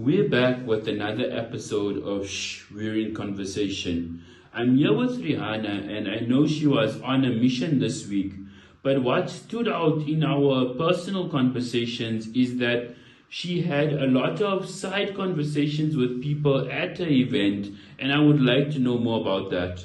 We're back with another episode of Shh, We're in Conversation. I'm here with Rehana, and I know she was on a mission this week. But what stood out in our personal conversations is that she had a lot of side conversations with people at the event, and I would like to know more about that.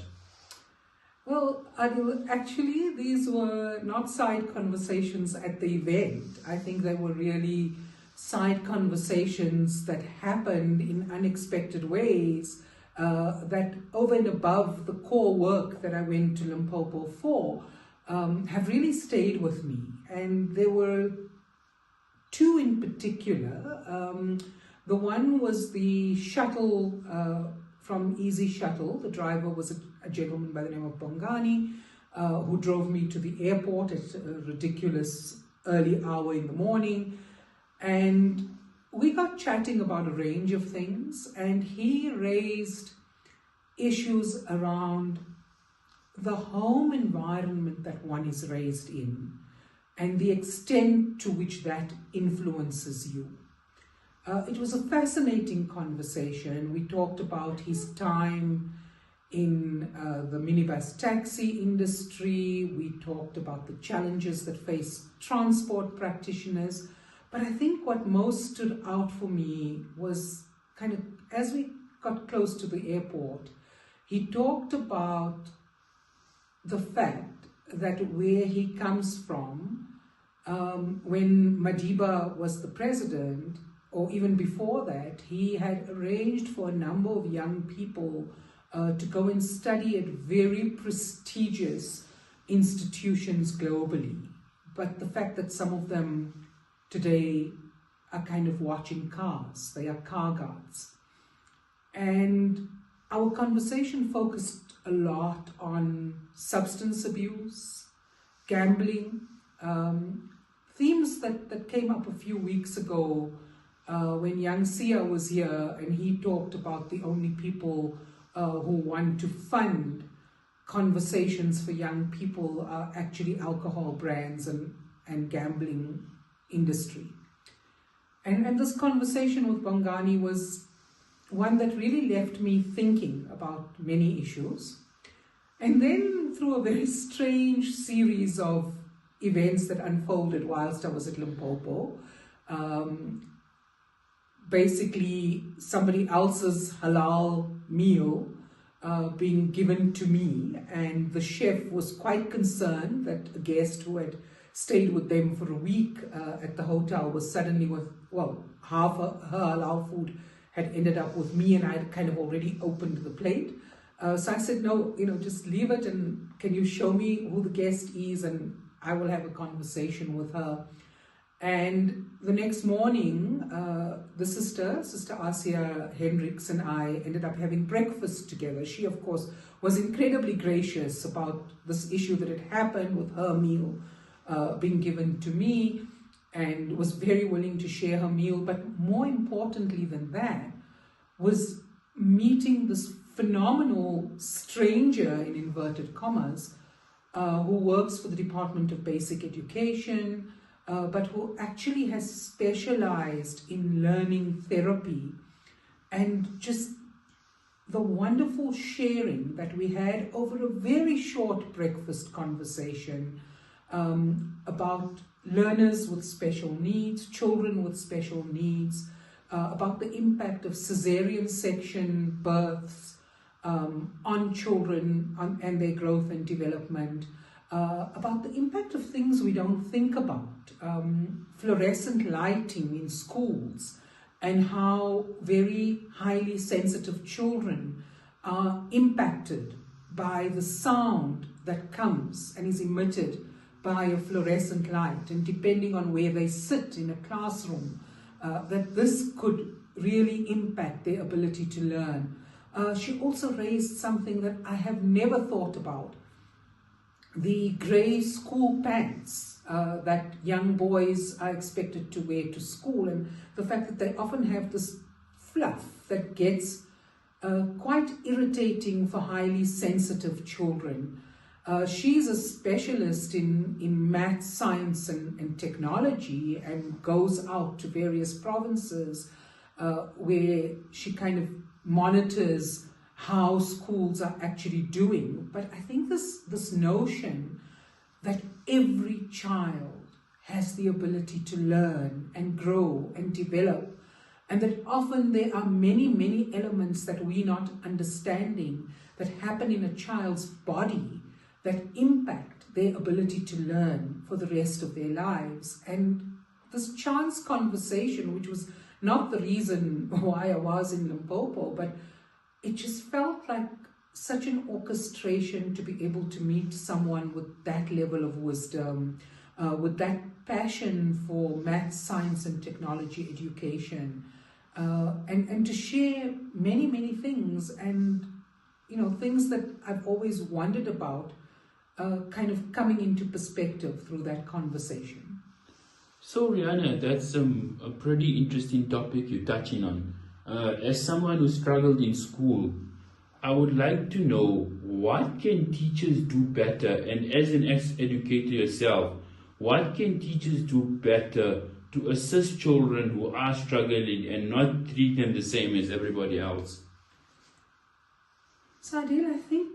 Well, Adil, actually, these were not side conversations at the event. I think they were really side conversations that happened in unexpected ways that over and above the core work that I went to Limpopo for have really stayed with me. And there were two in particular. The one was the shuttle from Easy Shuttle. The driver was a gentleman by the name of Bongani who drove me to the airport at a ridiculous early hour in the morning. And we got chatting about a range of things, and he raised issues around the home environment that one is raised in and the extent to which that influences you. It was a fascinating conversation. We talked about his time in the minibus taxi industry. We talked about the challenges that face transport practitioners. But I think what most stood out for me was kind of, as we got close to the airport, he talked about the fact that where he comes from, when Madiba was the president, or even before that, he had arranged for a number of young people to go and study at very prestigious institutions globally. But the fact that some of them today are kind of watching cars, they are car guards. And our conversation focused a lot on substance abuse, gambling, themes that came up a few weeks ago when young Sia was here, and he talked about the only people who want to fund conversations for young people are actually alcohol brands and gambling industry. And this conversation with Bongani was one that really left me thinking about many issues. And then through a very strange series of events that unfolded whilst I was at Limpopo, basically somebody else's halal meal being given to me, and the chef was quite concerned that a guest who had stayed with them for a week at the hotel was suddenly with, well, half her halal food had ended up with me, and I had kind of already opened the plate. So I said, no, just leave it, and can you show me who the guest is, and I will have a conversation with her. And the next morning, the Sister Asia Hendricks, and I ended up having breakfast together. She, of course, was incredibly gracious about this issue that had happened with her meal being given to me, and was very willing to share her meal. But more importantly than that was meeting this phenomenal stranger, in inverted commas, who works for the Department of Basic Education, but who actually has specialized in learning therapy. And just the wonderful sharing that we had over a very short breakfast conversation about learners with special needs, children with special needs, about the impact of cesarean section births on children and their growth and development, about the impact of things we don't think about, fluorescent lighting in schools, and how very highly sensitive children are impacted by the sound that comes and is emitted by a fluorescent light, and depending on where they sit in a classroom, that this could really impact their ability to learn. She also raised something that I have never thought about: the grey school pants that young boys are expected to wear to school, and the fact that they often have this fluff that gets quite irritating for highly sensitive children. She's a specialist in math, science and technology, and goes out to various provinces where she kind of monitors how schools are actually doing. But I think this notion that every child has the ability to learn and grow and develop, and that often there are many, many elements that we're not understanding that happen in a child's body that impact their ability to learn for the rest of their lives. And this chance conversation, which was not the reason why I was in Limpopo, but it just felt like such an orchestration to be able to meet someone with that level of wisdom, with that passion for math, science and technology education, and to share many, many things, and things that I've always wondered about, kind of coming into perspective through that conversation. So Rehana, that's a pretty interesting topic you're touching on. As someone who struggled in school, I would like to know, what can teachers do better? And as an ex-educator yourself, what can teachers do better to assist children who are struggling and not treat them the same as everybody else? So Adil, I think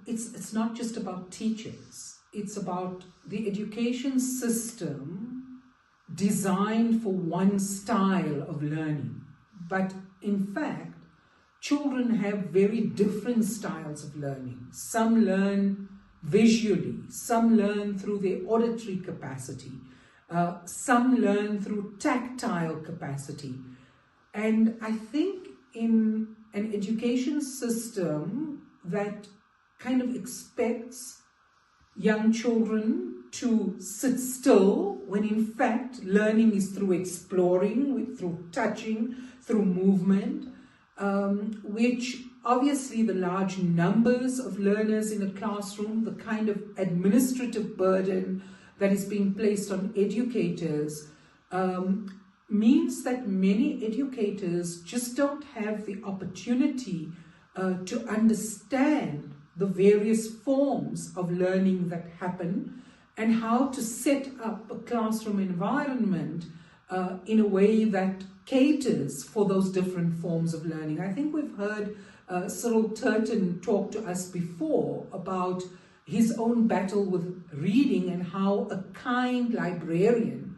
it's not just about teachers. It's about the education system designed for one style of learning. But in fact, children have very different styles of learning. Some learn visually, some learn through their auditory capacity, some learn through tactile capacity. And I think in an education system that kind of expects young children to sit still, when in fact learning is through exploring, through touching, through movement, which obviously the large numbers of learners in a classroom, the kind of administrative burden that is being placed on educators, means that many educators just don't have the opportunity to understand the various forms of learning that happen and how to set up a classroom environment in a way that caters for those different forms of learning. I think we've heard Cyril Turton talk to us before about his own battle with reading and how a kind librarian,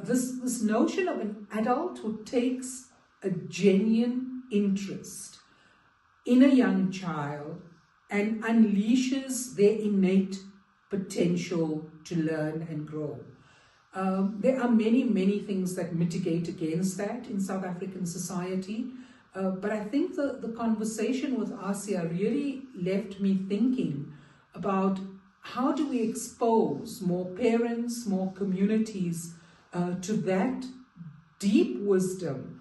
this notion of an adult who takes a genuine interest in a young child and unleashes their innate potential to learn and grow. There are many, many things that mitigate against that in South African society, but I think the conversation with Asia really left me thinking about how do we expose more parents, more communities to that deep wisdom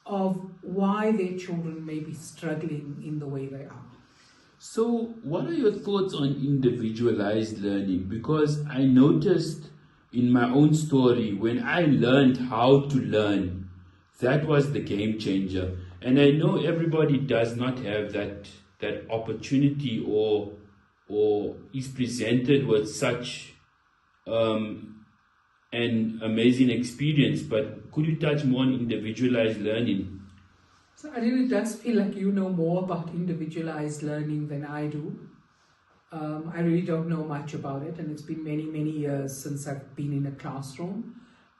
of why their children may be struggling in the way they are. So what are your thoughts on individualized learning? Because I noticed in my own story, when I learned how to learn, that was the game changer. And I know everybody does not have that opportunity or is presented with such an amazing experience. But could you touch more on individualized learning? So I really does feel like you know more about individualized learning than I do. I really don't know much about it, and it's been many, many years since I've been in a classroom.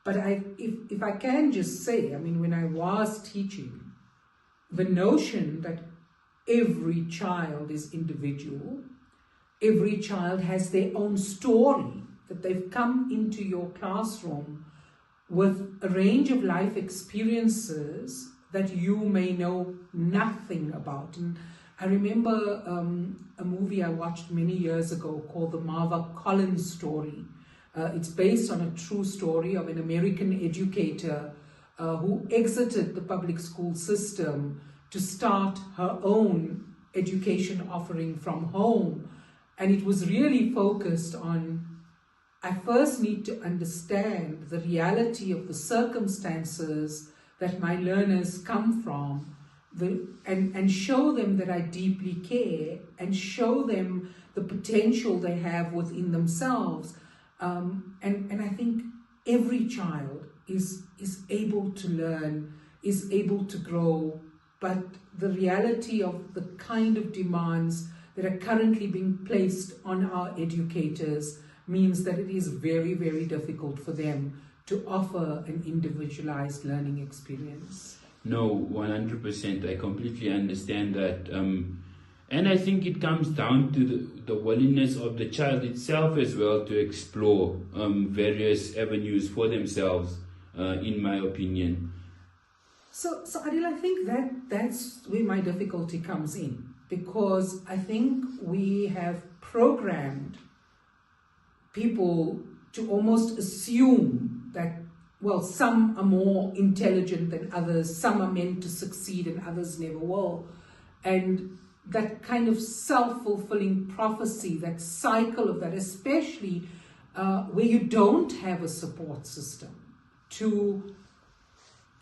But if I can just say, I mean, when I was teaching, the notion that every child is individual, every child has their own story, that they've come into your classroom with a range of life experiences that you may know nothing about. And I remember a movie I watched many years ago called The Marva Collins Story. It's based on a true story of an American educator who exited the public school system to start her own education offering from home. And it was really focused on, I first need to understand the reality of the circumstances that my learners come from, and show them that I deeply care, and show them the potential they have within themselves. And I think every child is able to learn is able to grow, but the reality of the kind of demands that are currently being placed on our educators means that it is very, very difficult for them to offer an individualized learning experience. No, 100%. I completely understand that. And I think it comes down to the willingness of the child itself as well to explore various avenues for themselves, in my opinion. So Adil, I think that's where my difficulty comes in, because I think we have programmed people to almost assume that, well, some are more intelligent than others, some are meant to succeed and others never will. And that kind of self-fulfilling prophecy, that cycle of that, especially where you don't have a support system to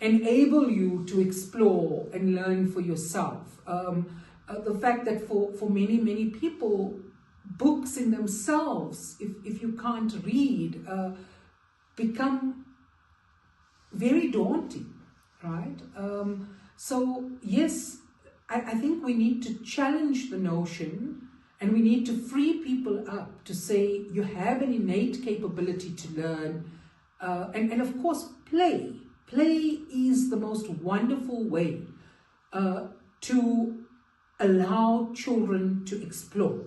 enable you to explore and learn for yourself. The fact that for many, many people, books in themselves, if you can't read, become very daunting, right? So yes, I think we need to challenge the notion, and we need to free people up to say you have an innate capability to learn, and of course play. Play is the most wonderful way to allow children to explore.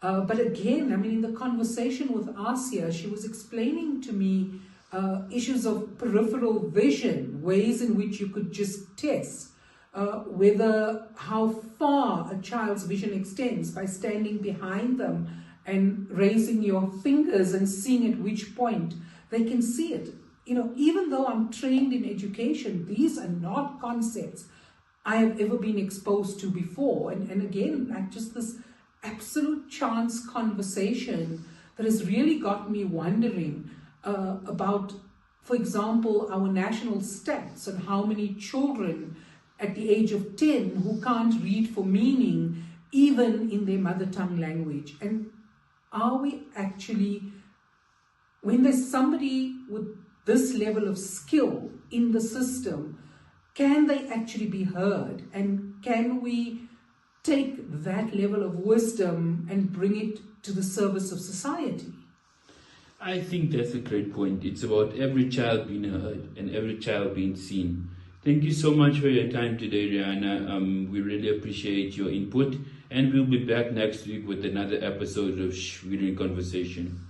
But again, I mean, in the conversation with Asia, she was explaining to me issues of peripheral vision, ways in which you could just test whether how far a child's vision extends by standing behind them and raising your fingers and seeing at which point they can see it. You know, even though I'm trained in education, these are not concepts I have ever been exposed to before. And again, like just this absolute chance conversation that has really got me wondering about, for example, our national stats on how many children at the age of 10 who can't read for meaning, even in their mother tongue language. And are we actually, when there's somebody with this level of skill in the system, can they actually be heard? And can we take that level of wisdom and bring it to the service of society? I think that's a great point. It's about every child being heard and every child being seen. Thank you so much for your time today, Rehana. We really appreciate your input, and we'll be back next week with another episode of Shhh, We're in Conversation.